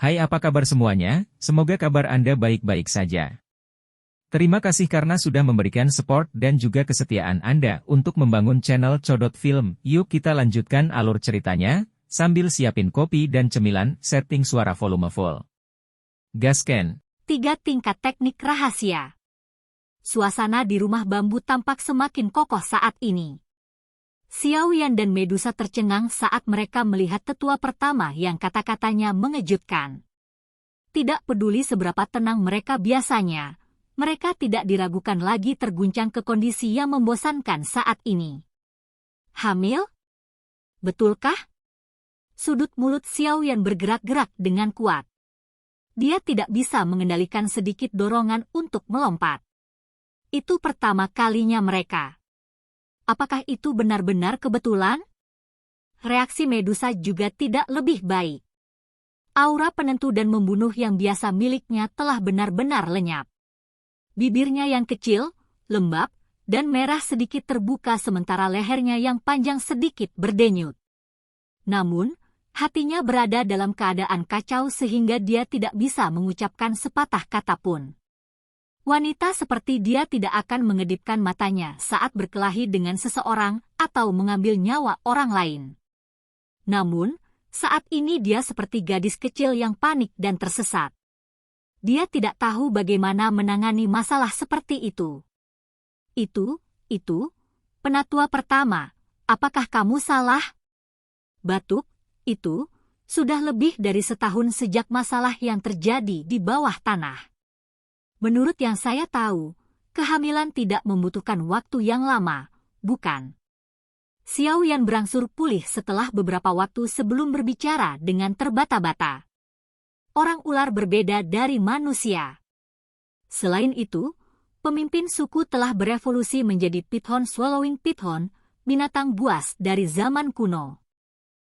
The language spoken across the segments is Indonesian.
Hai, apa kabar semuanya? Semoga kabar Anda baik-baik saja. Terima kasih karena sudah memberikan support dan juga kesetiaan Anda untuk membangun channel Codot Film. Yuk kita lanjutkan alur ceritanya, sambil siapin kopi dan cemilan, setting suara volume full. Gasken. 3 tingkat teknik rahasia. Suasana di rumah bambu tampak semakin kokoh saat ini. Xiao Yan dan Medusa tercengang saat mereka melihat tetua pertama yang kata-katanya mengejutkan. Tidak peduli seberapa tenang mereka biasanya, mereka tidak diragukan lagi terguncang ke kondisi yang membosankan saat ini. Hamil? Betulkah? Sudut mulut Xiao Yan bergerak-gerak dengan kuat. Dia tidak bisa mengendalikan sedikit dorongan untuk melompat. Itu pertama kalinya mereka. Apakah itu benar-benar kebetulan? Reaksi Medusa juga tidak lebih baik. Aura penentu dan membunuh yang biasa miliknya telah benar-benar lenyap. Bibirnya yang kecil, lembab, dan merah sedikit terbuka sementara lehernya yang panjang sedikit berdenyut. Namun, hatinya berada dalam keadaan kacau sehingga dia tidak bisa mengucapkan sepatah kata pun. Wanita seperti dia tidak akan mengedipkan matanya saat berkelahi dengan seseorang atau mengambil nyawa orang lain. Namun, saat ini dia seperti gadis kecil yang panik dan tersesat. Dia tidak tahu bagaimana menangani masalah seperti itu. Itu, penatua pertama, apakah kamu salah? Batuk, itu, sudah lebih dari setahun sejak masalah yang terjadi di bawah tanah. Menurut yang saya tahu, kehamilan tidak membutuhkan waktu yang lama, bukan? Xiao Yan berangsur pulih setelah beberapa waktu sebelum berbicara dengan terbata-bata. Orang ular berbeda dari manusia. Selain itu, pemimpin suku telah berevolusi menjadi Python Swallowing Python, binatang buas dari zaman kuno.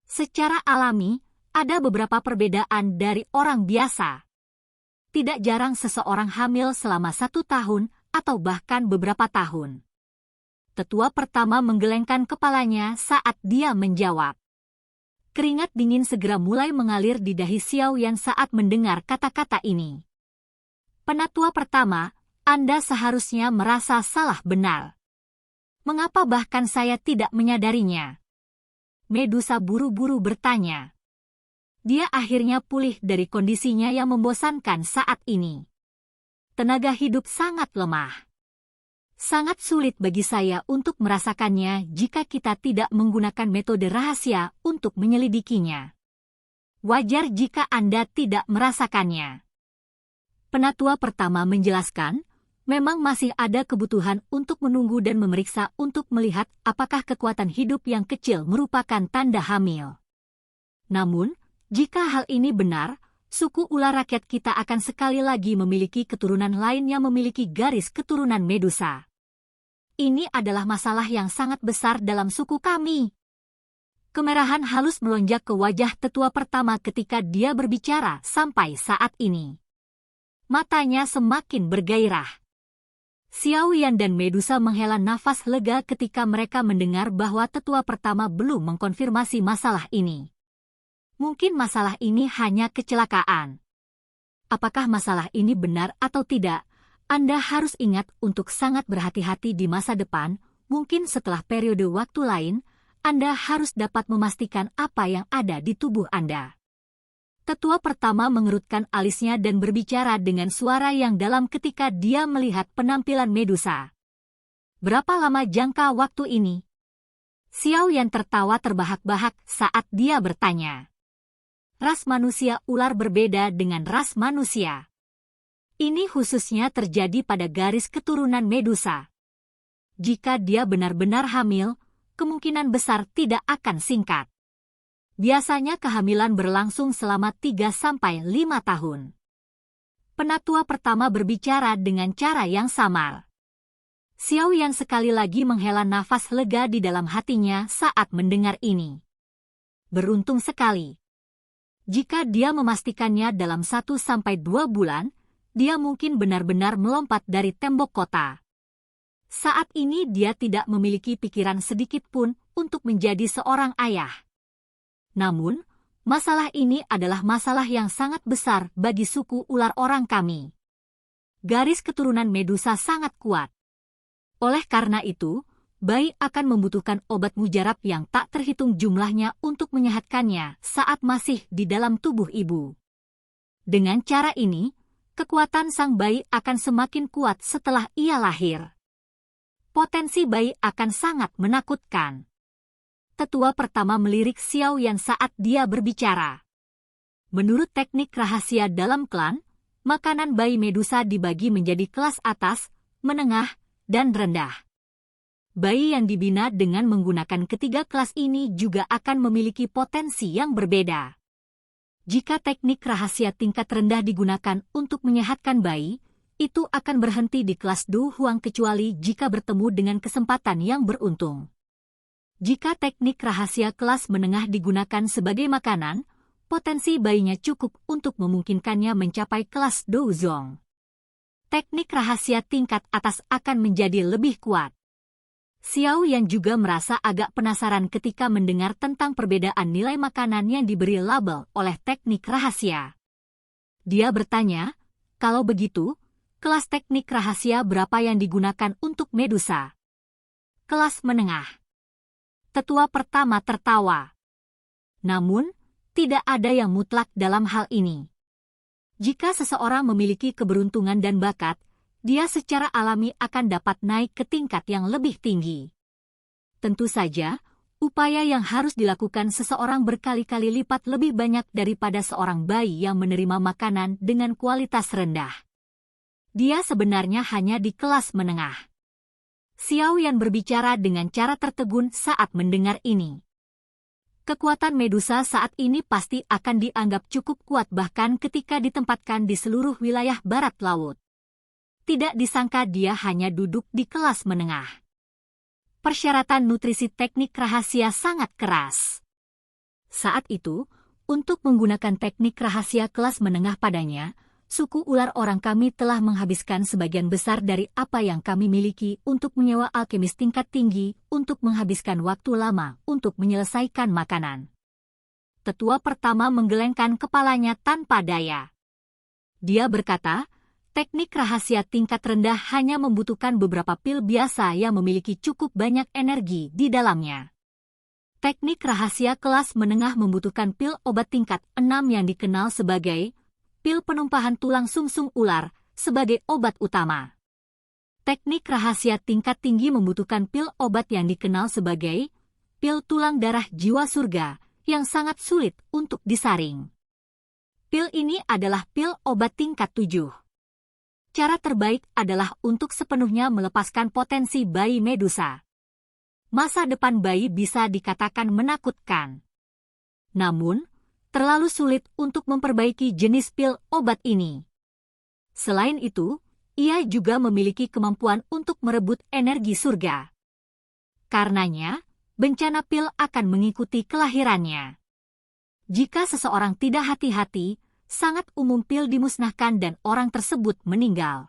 Secara alami, ada beberapa perbedaan dari orang biasa. Tidak jarang seseorang hamil selama 1 tahun atau bahkan beberapa tahun. Tetua pertama menggelengkan kepalanya saat dia menjawab. Keringat dingin segera mulai mengalir di dahi Xiao Yan saat mendengar kata-kata ini. Penatua pertama, Anda seharusnya merasa salah benar. Mengapa bahkan saya tidak menyadarinya? Medusa buru-buru bertanya. Dia akhirnya pulih dari kondisinya yang membosankan saat ini. Tenaga hidup sangat lemah. Sangat sulit bagi saya untuk merasakannya jika kita tidak menggunakan metode rahasia untuk menyelidikinya. Wajar jika Anda tidak merasakannya. Penatua pertama menjelaskan, memang masih ada kebutuhan untuk menunggu dan memeriksa untuk melihat apakah kekuatan hidup yang kecil merupakan tanda hamil. Namun, jika hal ini benar, suku ular rakyat kita akan sekali lagi memiliki keturunan lain yang memiliki garis keturunan Medusa. Ini adalah masalah yang sangat besar dalam suku kami. Kemerahan halus melonjak ke wajah tetua pertama ketika dia berbicara sampai saat ini. Matanya semakin bergairah. Xiao Yan dan Medusa menghela nafas lega ketika mereka mendengar bahwa tetua pertama belum mengkonfirmasi masalah ini. Mungkin masalah ini hanya kecelakaan. Apakah masalah ini benar atau tidak? Anda harus ingat untuk sangat berhati-hati di masa depan. Mungkin setelah periode waktu lain, Anda harus dapat memastikan apa yang ada di tubuh Anda. Tetua pertama mengerutkan alisnya dan berbicara dengan suara yang dalam ketika dia melihat penampilan Medusa. Berapa lama jangka waktu ini? Xiao Yan tertawa terbahak-bahak saat dia bertanya. Ras manusia ular berbeda dengan ras manusia. Ini khususnya terjadi pada garis keturunan Medusa. Jika dia benar-benar hamil, kemungkinan besar tidak akan singkat. Biasanya kehamilan berlangsung selama 3-5 tahun. Penatua pertama berbicara dengan cara yang samar. Xiao Yan sekali lagi menghela nafas lega di dalam hatinya saat mendengar ini. Beruntung sekali. Jika dia memastikannya dalam 1-2 bulan, dia mungkin benar-benar melompat dari tembok kota. Saat ini dia tidak memiliki pikiran sedikit pun untuk menjadi seorang ayah. Namun, Masalah ini adalah masalah yang sangat besar bagi suku ular orang kami. Garis keturunan Medusa sangat kuat. Oleh karena itu, bayi akan membutuhkan obat mujarab yang tak terhitung jumlahnya untuk menyehatkannya saat masih di dalam tubuh ibu. Dengan cara ini, kekuatan sang bayi akan semakin kuat setelah ia lahir. Potensi bayi akan sangat menakutkan. Tetua pertama melirik Xiao Yan saat dia berbicara. Menurut teknik rahasia dalam klan, makanan bayi Medusa dibagi menjadi kelas atas, menengah, dan rendah. Bayi yang dibina dengan menggunakan ketiga kelas ini juga akan memiliki potensi yang berbeda. Jika teknik rahasia tingkat rendah digunakan untuk menyehatkan bayi, itu akan berhenti di kelas Du Huang kecuali jika bertemu dengan kesempatan yang beruntung. Jika teknik rahasia kelas menengah digunakan sebagai makanan, potensi bayinya cukup untuk memungkinkannya mencapai kelas Douzong. Teknik rahasia tingkat atas akan menjadi lebih kuat. Xiao Yan juga merasa agak penasaran ketika mendengar tentang perbedaan nilai makanan yang diberi label oleh teknik rahasia. Dia bertanya, kalau begitu, kelas teknik rahasia berapa yang digunakan untuk Medusa? Kelas menengah. Tetua pertama tertawa. Namun, tidak ada yang mutlak dalam hal ini. Jika seseorang memiliki keberuntungan dan bakat, dia secara alami akan dapat naik ke tingkat yang lebih tinggi. Tentu saja, upaya yang harus dilakukan seseorang berkali-kali lipat lebih banyak daripada seorang bayi yang menerima makanan dengan kualitas rendah. Dia sebenarnya hanya di kelas menengah. Xiao Yan berbicara dengan cara tertegun saat mendengar ini. Kekuatan Medusa saat ini pasti akan dianggap cukup kuat bahkan ketika ditempatkan di seluruh wilayah barat laut. Tidak disangka dia hanya duduk di kelas menengah. Persyaratan nutrisi teknik rahasia sangat keras. Saat itu, untuk menggunakan teknik rahasia kelas menengah padanya, suku ular orang kami telah menghabiskan sebagian besar dari apa yang kami miliki untuk menyewa alkemis tingkat tinggi untuk menghabiskan waktu lama untuk menyelesaikan makanan. Tetua pertama menggelengkan kepalanya tanpa daya. Dia berkata, teknik rahasia tingkat rendah hanya membutuhkan beberapa pil biasa yang memiliki cukup banyak energi di dalamnya. Teknik rahasia kelas menengah membutuhkan pil obat tingkat 6 yang dikenal sebagai pil penumpahan tulang sumsum ular sebagai obat utama. Teknik rahasia tingkat tinggi membutuhkan pil obat yang dikenal sebagai pil tulang darah jiwa surga yang sangat sulit untuk disaring. Pil ini adalah pil obat tingkat 7. Cara terbaik adalah untuk sepenuhnya melepaskan potensi bayi Medusa. Masa depan bayi bisa dikatakan menakutkan. Namun, terlalu sulit untuk memperbaiki jenis pil obat ini. Selain itu, ia juga memiliki kemampuan untuk merebut energi surga. Karenanya, bencana pil akan mengikuti kelahirannya. Jika seseorang tidak hati-hati, sangat umum pil dimusnahkan dan orang tersebut meninggal.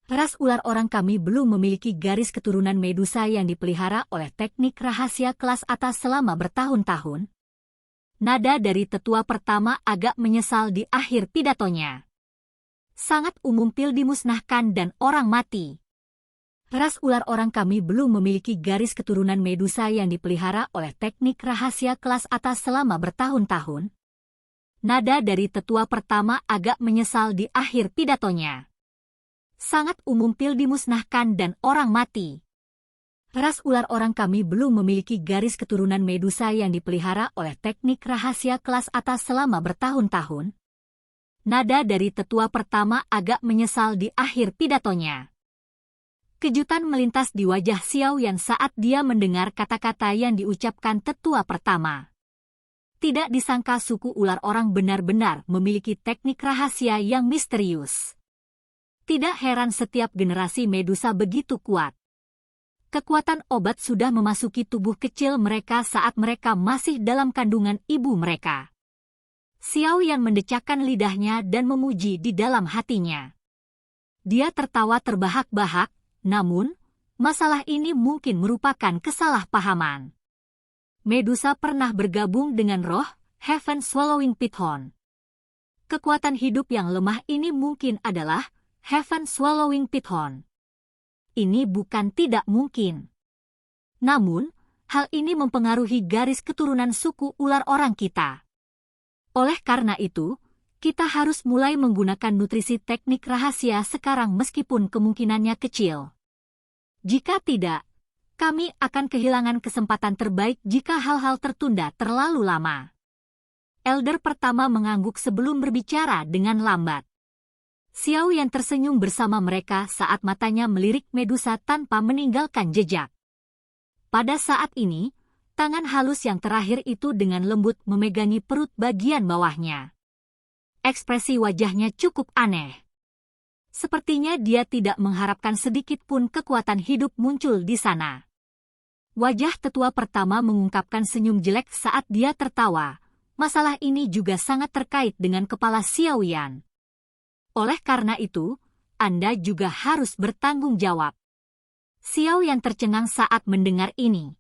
Ras ular orang kami belum memiliki garis keturunan Medusa yang dipelihara oleh teknik rahasia kelas atas selama bertahun-tahun. Nada dari tetua pertama agak menyesal di akhir pidatonya. Sangat umum pil dimusnahkan dan orang mati. Ras ular orang kami belum memiliki garis keturunan Medusa yang dipelihara oleh teknik rahasia kelas atas selama bertahun-tahun. Nada dari tetua pertama agak menyesal di akhir pidatonya. Sangat umum pil dimusnahkan dan orang mati. Ras ular orang kami belum memiliki garis keturunan Medusa yang dipelihara oleh teknik rahasia kelas atas selama bertahun-tahun. Nada dari tetua pertama agak menyesal di akhir pidatonya. Kejutan melintas di wajah Xiao Yan saat dia mendengar kata-kata yang diucapkan tetua pertama. Tidak disangka suku ular orang benar-benar memiliki teknik rahasia yang misterius. Tidak heran setiap generasi Medusa begitu kuat. Kekuatan obat sudah memasuki tubuh kecil mereka saat mereka masih dalam kandungan ibu mereka. Xiao Yan mendecakkan lidahnya dan memuji di dalam hatinya. Dia tertawa terbahak-bahak, namun, masalah ini mungkin merupakan kesalahpahaman. Medusa pernah bergabung dengan roh, Heaven Swallowing Python. Kekuatan hidup yang lemah ini mungkin adalah Heaven Swallowing Python. Ini bukan tidak mungkin. Namun, hal ini mempengaruhi garis keturunan suku ular orang kita. Oleh karena itu, kita harus mulai menggunakan nutrisi teknik rahasia sekarang meskipun kemungkinannya kecil. Jika tidak, kami akan kehilangan kesempatan terbaik jika hal-hal tertunda terlalu lama. Elder pertama mengangguk sebelum berbicara dengan lambat. Xiao Yan tersenyum bersama mereka saat matanya melirik Medusa tanpa meninggalkan jejak. Pada saat ini, tangan halus yang terakhir itu dengan lembut memegangi perut bagian bawahnya. Ekspresi wajahnya cukup aneh. Sepertinya dia tidak mengharapkan sedikit pun kekuatan hidup muncul di sana. Wajah tetua pertama mengungkapkan senyum jelek saat dia tertawa. Masalah ini juga sangat terkait dengan kepala Xiao Yan. Oleh karena itu, Anda juga harus bertanggung jawab. Xiao Yan tercengang saat mendengar ini.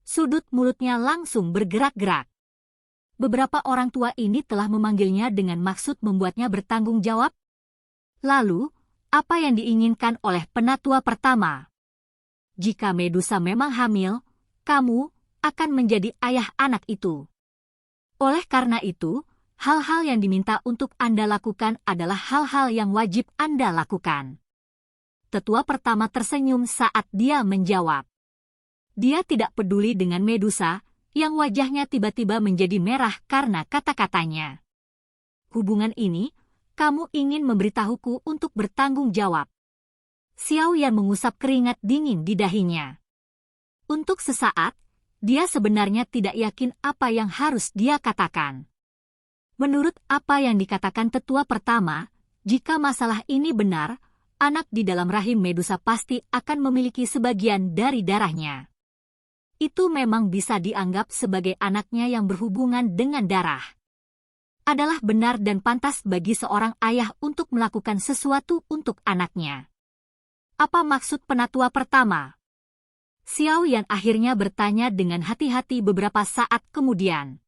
Sudut mulutnya langsung bergerak-gerak. Beberapa orang tua ini telah memanggilnya dengan maksud membuatnya bertanggung jawab. Lalu, apa yang diinginkan oleh penatua pertama? Jika Medusa memang hamil, kamu akan menjadi ayah anak itu. Oleh karena itu, hal-hal yang diminta untuk Anda lakukan adalah hal-hal yang wajib Anda lakukan. Tetua pertama tersenyum saat dia menjawab. Dia tidak peduli dengan Medusa, yang wajahnya tiba-tiba menjadi merah karena kata-katanya. Hubungan ini, kamu ingin memberitahuku untuk bertanggung jawab. Xiao Yan mengusap keringat dingin di dahinya. Untuk sesaat, dia sebenarnya tidak yakin apa yang harus dia katakan. Menurut apa yang dikatakan tetua pertama, jika masalah ini benar, anak di dalam rahim Medusa pasti akan memiliki sebagian dari darahnya. Itu memang bisa dianggap sebagai anaknya yang berhubungan dengan darah. Adalah benar dan pantas bagi seorang ayah untuk melakukan sesuatu untuk anaknya. Apa maksud penatua pertama? Xiao Yan akhirnya bertanya dengan hati-hati beberapa saat kemudian.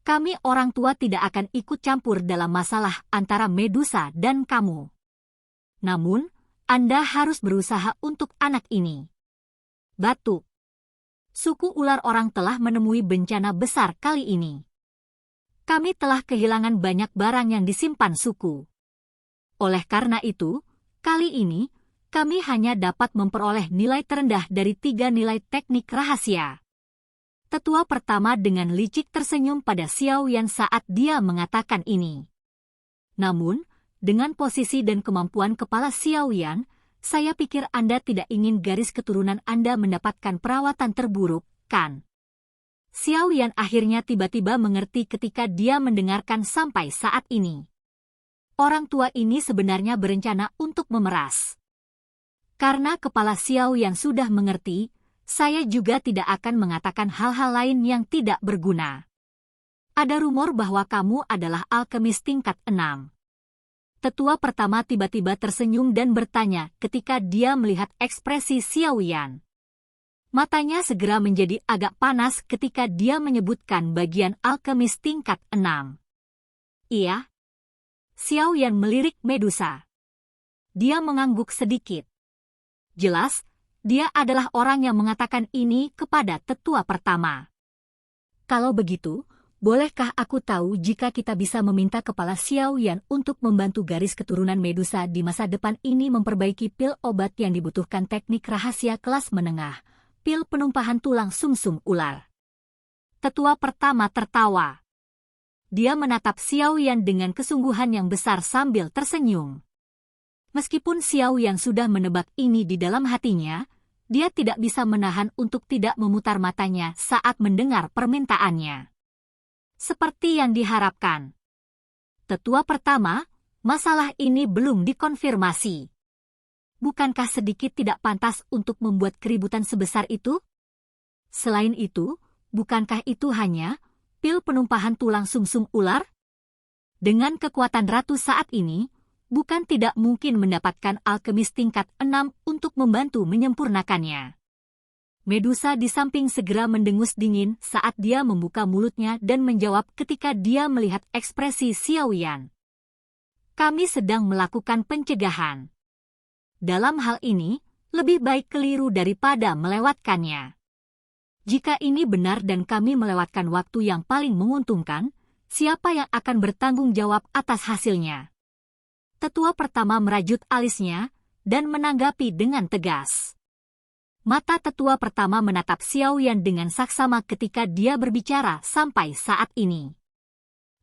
Kami orang tua tidak akan ikut campur dalam masalah antara Medusa dan kamu. Namun, Anda harus berusaha untuk anak ini. Batuk. Suku ular orang telah menemui bencana besar kali ini. Kami telah kehilangan banyak barang yang disimpan suku. Oleh karena itu, kali ini, kami hanya dapat memperoleh nilai terendah dari 3 nilai teknik rahasia. Tetua pertama dengan licik tersenyum pada Xiao Yan saat dia mengatakan ini. Namun, dengan posisi dan kemampuan kepala Xiao Yan, saya pikir Anda tidak ingin garis keturunan Anda mendapatkan perawatan terburuk, kan? Xiao Yan akhirnya tiba-tiba mengerti ketika dia mendengarkan sampai saat ini. Orang tua ini sebenarnya berencana untuk memeras. Karena kepala Xiao yang sudah mengerti, saya juga tidak akan mengatakan hal-hal lain yang tidak berguna. Ada rumor bahwa kamu adalah alkemis tingkat 6. Tetua pertama tiba-tiba tersenyum dan bertanya ketika dia melihat ekspresi Xiao Yan. Matanya segera menjadi agak panas ketika dia menyebutkan bagian alkemis tingkat 6. Iya. Xiao Yan melirik Medusa. Dia mengangguk sedikit. Jelas, dia adalah orang yang mengatakan ini kepada tetua pertama. Kalau begitu, bolehkah aku tahu jika kita bisa meminta kepala Xiao Yan untuk membantu garis keturunan Medusa di masa depan ini memperbaiki pil obat yang dibutuhkan teknik rahasia kelas menengah, pil penumpahan tulang sumsum ular. Tetua pertama tertawa. Dia menatap Xiao Yan dengan kesungguhan yang besar sambil tersenyum. Meskipun Xiao Yan sudah menebak ini di dalam hatinya, dia tidak bisa menahan untuk tidak memutar matanya saat mendengar permintaannya. Seperti yang diharapkan. Tetua pertama, masalah ini belum dikonfirmasi. Bukankah sedikit tidak pantas untuk membuat keributan sebesar itu? Selain itu, bukankah itu hanya pil penumpahan tulang sumsum ular? Dengan kekuatan ratu saat ini, bukan tidak mungkin mendapatkan alkemis tingkat 6 untuk membantu menyempurnakannya. Medusa di samping segera mendengus dingin saat dia membuka mulutnya dan menjawab ketika dia melihat ekspresi Xiaoyan. Kami sedang melakukan pencegahan. Dalam hal ini, lebih baik keliru daripada melewatkannya. Jika ini benar dan kami melewatkan waktu yang paling menguntungkan, siapa yang akan bertanggung jawab atas hasilnya? Tetua pertama merajut alisnya dan menanggapi dengan tegas. Mata tetua pertama menatap Xiaoyan dengan saksama ketika dia berbicara sampai saat ini.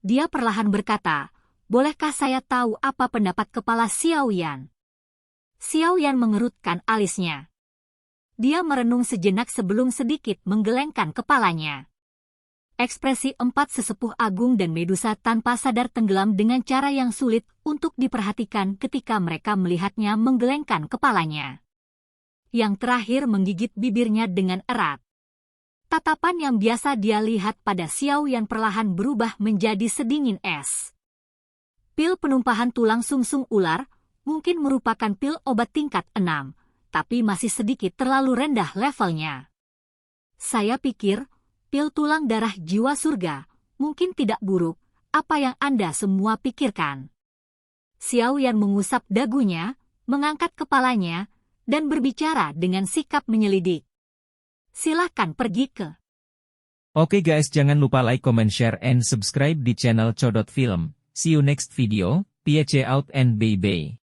Dia perlahan berkata, bolehkah saya tahu apa pendapat kepala Xiaoyan? Xiaoyan mengerutkan alisnya. Dia merenung sejenak sebelum sedikit menggelengkan kepalanya. Ekspresi empat sesepuh agung dan Medusa tanpa sadar tenggelam dengan cara yang sulit untuk diperhatikan ketika mereka melihatnya menggelengkan kepalanya. Yang terakhir menggigit bibirnya dengan erat. Tatapan yang biasa dia lihat pada Xiaoyan perlahan berubah menjadi sedingin es. Pil penumpahan tulang sumsum ular mungkin merupakan pil obat tingkat 6, tapi masih sedikit terlalu rendah levelnya. Saya pikir, pil tulang darah jiwa surga mungkin tidak buruk, apa yang Anda semua pikirkan. Xiaoyan mengusap dagunya, mengangkat kepalanya, dan berbicara dengan sikap menyelidik. Silahkan pergi ke. Oke guys, jangan lupa like, comment, share, and subscribe di channel Codot Film. See you next video, peace out and bye-bye.